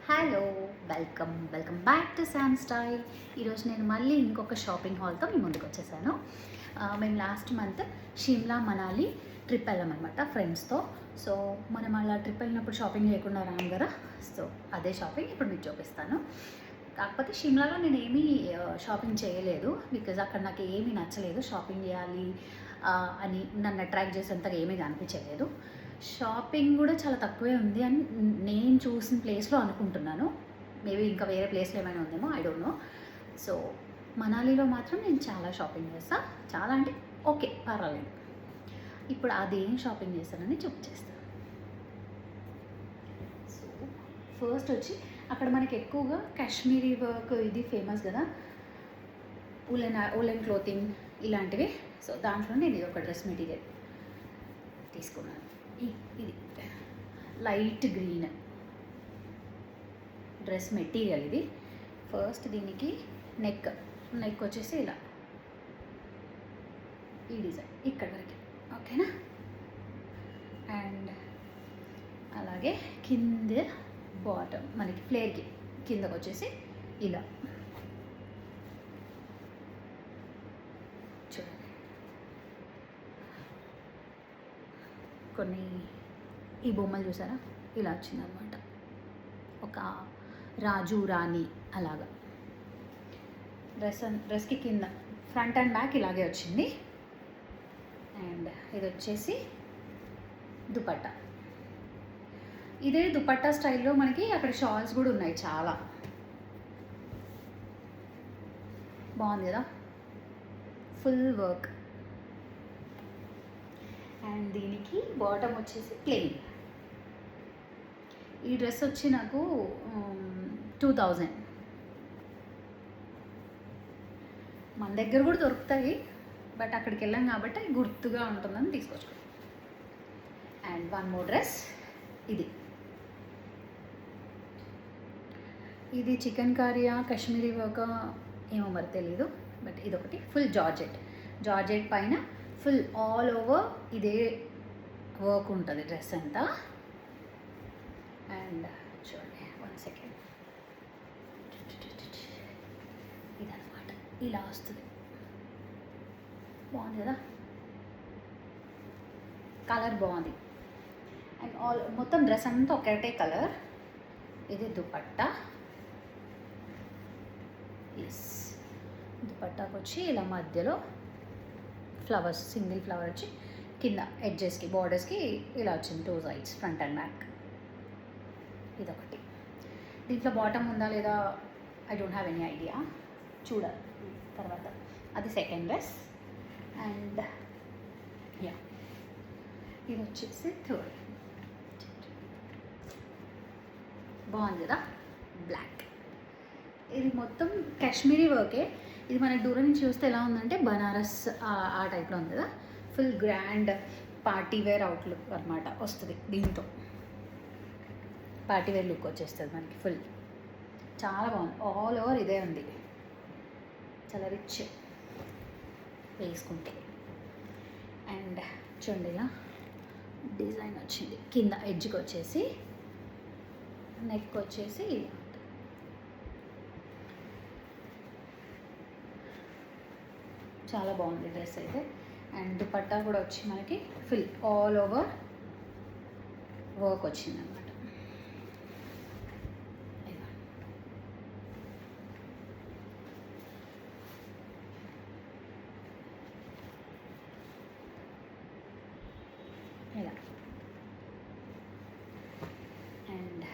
Hello, welcome back to Sam style. ఈరోజు నేను మళ్ళీ ఇంకొక షాపింగ్ హాల్తో మీ ముందుకు వచ్చేసాను. మేము last month Shimla Manali trip వెళ్ళామన్నమాట ఫ్రెండ్స్తో. సో మనం అలా ట్రిప్ వెళ్ళినప్పుడు షాపింగ్ చేయకుండా రాము కదా. సో అదే షాపింగ్ ఇప్పుడు మీకు చూపిస్తాను. కాకపోతే షిమ్లాలో నేను ఏమీ షాపింగ్ చేయలేదు, బికాజ్ అక్కడ నాకు ఏమీ నచ్చలేదు. షాపింగ్ చేయాలి అని నన్ను అట్రాక్ట్ చేసేంతగా ఏమీ అనిపించలేదు. షాపింగ్ కూడా చాలా తక్కువే ఉంది అని నేను చూసిన ప్లేస్లో అనుకుంటున్నాను. మేబీ ఇంకా వేరే ప్లేస్లో ఏమైనా ఉందేమో, ఐ డోంట్ నో. సో మనాలిలో మాత్రం నేను చాలా షాపింగ్ చేస్తాను. చాలా అంటే ఓకే, పర్వాలేదు. ఇప్పుడు అదేం షాపింగ్ చేస్తానని చూపించేస్తాను. సో ఫస్ట్ వచ్చి అక్కడ మనకి ఎక్కువగా కాశ్మీరీ వర్క్ ఇది ఫేమస్ కదా, ఉలెన్ క్లోతింగ్ ఇలాంటివి. సో దాంట్లో నేను ఇది ఒక డ్రెస్ మెటీరియల్ తీసుకున్నాను. ఇది లైట్ గ్రీన్ డ్రెస్ మెటీరియల్ ఇది. ఫస్ట్ దీనికి నెక్ వచ్చేసి ఇలా ఈ డిజైన్ ఇక్కడ వరకు, ఓకేనా. అండ్ అలాగే కింద బాటమ్ మనకి ఫ్లేర్కి కిందకు వచ్చేసి ఇలా చూడండి. కొన్ని ఈ బొమ్మలు చూసారా, ఇలా వచ్చిందనమాట. ఒక రాజు రాణి అలాగా. డ్రెస్కి కింద ఫ్రంట్ అండ్ బ్యాక్ ఇలాగే వచ్చింది. అండ్ ఇది వచ్చేసి దుపట్టా. ఇదే దుపట్టా స్టైల్లో మనకి అక్కడ షాల్స్ కూడా ఉన్నాయి, చాలా బాగుంది కదా, ఫుల్ వర్క్. అండ్ దీనికి బాటమ్ వచ్చేసి ప్లెయిన్. ఈ డ్రెస్ వచ్చి నాకు 2000. మన దగ్గర కూడా దొరుకుతాయి, బట్ అక్కడికి వెళ్ళాం కాబట్టి గుర్తుగా ఉంటుందని తీసుకొచ్చుకో. అండ్ వన్ మోర్ డ్రెస్, ఇది చికెన్ కారియా కాశ్మీరీ వర్క్ ఏమో మరి తెలీదు, బట్ ఇదొకటి ఫుల్ జార్జెట్ పైన ఫుల్ ఆల్ ఓవర్ ఇదే వర్క్ ఉంటుంది డ్రెస్ అంతా. అండ్ చూడండి, 1 సెకండ్, ఇదన్నమాట ఇలా వస్తుంది. బాగుంది కదా, కలర్ బాగుంది. అండ్ మొత్తం డ్రెస్ అంతా ఒకటే కలర్. ఇది దుపట్టా. ఎస్, దుపట్టాకు వచ్చి ఇలా మధ్యలో ఫ్లవర్స్, సింగిల్ ఫ్లవర్ వచ్చి కింద ఎడ్జెస్కి బార్డర్స్కి ఇలా వచ్చింది, 2 sides ఫ్రంట్ అండ్ బ్యాక్. ఇదొకటి. దీంట్లో బాటమ్ ఉందా లేదా I don't have any idea, చూడాలి తర్వాత. అది సెకండ్ డ్రెస్. అండ్ యా, ఇది వచ్చేసి థర్డ్. బాగుంది కదా, బ్లాక్. ఇది మొత్తం కాశ్మీరీ వర్కే. ఇది మనకి దూరం నుంచి చూస్తే ఎలా ఉందంటే బనారస్ ఆ టైప్లో ఉంది కదా. Full grand party wear outlook అనమాట వస్తుంది. దీంతో పార్టీ వేర్ లుక్ వచ్చేస్తుంది మనకి ఫుల్. చాలా బాగుంది, ఆల్ ఓవర్ ఇదే ఉంది, చాలా రిచ్ వేసుకుంటే. అండ్ చూడండి ఇలా డిజైన్ వచ్చింది. కింద ఎడ్జ్కి వచ్చేసి నెక్ వచ్చేసి చాలా బాగుంది డ్రెస్ అయితే. అండ్ దుపట్టా కూడా వచ్చి మనకి ఫుల్ ఆల్ ఓవర్ వర్క్ వచ్చింది అనమాట. ఇలా. అండ్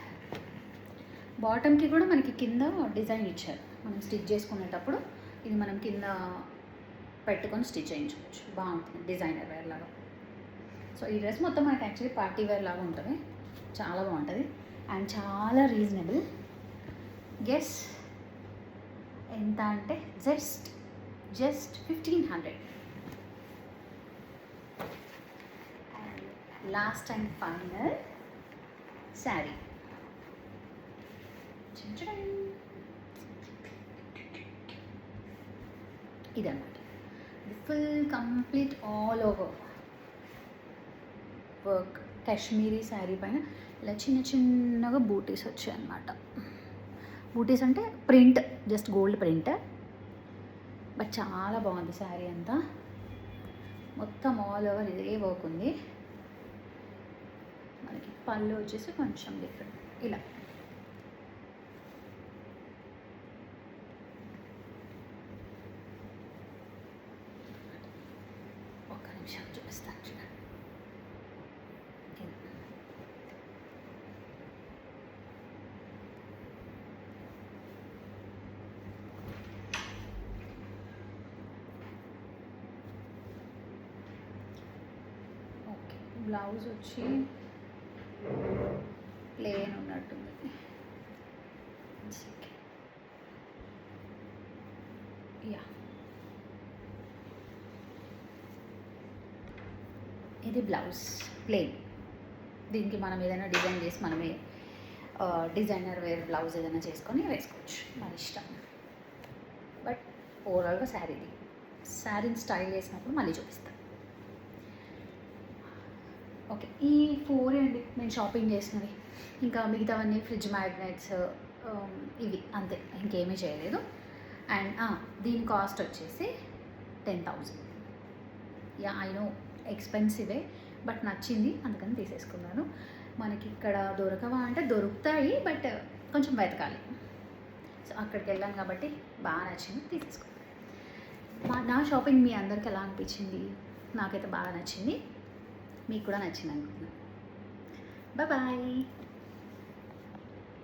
బాటమ్కి కూడా మనకి కింద డిజైన్ ఇచ్చారు. మనం స్టిచ్ చేసుకునేటప్పుడు ఇది మనం కింద పెట్టుకొని స్టిచ్ చేయించుకోవచ్చు. బాగుంటుంది, డిజైనర్ వేర్ లాగా. సో ఈ డ్రెస్ మొత్తం మనకి యాక్చువల్లీ పార్టీ వేర్ లాగా ఉంటుంది, చాలా బాగుంటుంది. అండ్ చాలా రీజనబుల్. గెస్ ఎంత అంటే just 1500. And last and final sari. ఇదన్నమాట, full complete all over work Kashmiri sari పైన ఇలా చిన్న చిన్నగా బూటీస్ వచ్చాయి అన్నమాట. బూటీస్ అంటే print, just gold print, but చాలా బాగుంది శారీ అంతా. మొత్తం ఆల్ ఓవర్ ఇదే వర్క్ ఉంది. మనకి పళ్ళు వచ్చేసి కొంచెం డిఫరెంట్ ఇలా. ఒక్క నిమిషం చూపిస్తాను చూడండి. ఓకే, బ్లౌజ్ వచ్చి ప్లేన్ ఉన్నట్టుంది. యా, ఇది బ్లౌజ్ ప్లేన్. దీనికి మనం ఏదైనా డిజైన్ చేసి మనమే డిజైనర్ వేర్ బ్లౌజ్ ఏదైనా చేసుకొని వేసుకోవచ్చు, మన ఇష్టం. బట్ ఓవరాల్గా శారీని స్టైల్ చేసినప్పుడు మళ్ళీ చూపిస్తాను. ఓకే, ఈ 4 అండి నేను షాపింగ్ చేసినవి. ఇంకా మిగతావన్నీ ఫ్రిడ్జ్ మ్యాగ్నెట్స్, ఇవి అంతే, ఇంకేమీ చేయలేదు. అండ్ దీని కాస్ట్ వచ్చేసి 10,000. యా, ఐ నో ఎక్స్పెన్సివే, బట్ నచ్చింది అందుకని తీసేసుకున్నాను. మనకి ఇక్కడ దొరకవా అంటే దొరుకుతాయి, బట్ కొంచెం వెతకాలి. సో అక్కడికి వెళ్ళాను కాబట్టి బాగా నచ్చింది, తీసేసుకున్నాను. నా షాపింగ్ మీ అందరికి ఎలా అనిపించింది? నాకైతే బాగా నచ్చింది, మీకు కూడా నచ్చింది అనుకుంటున్నాను. బాయ్.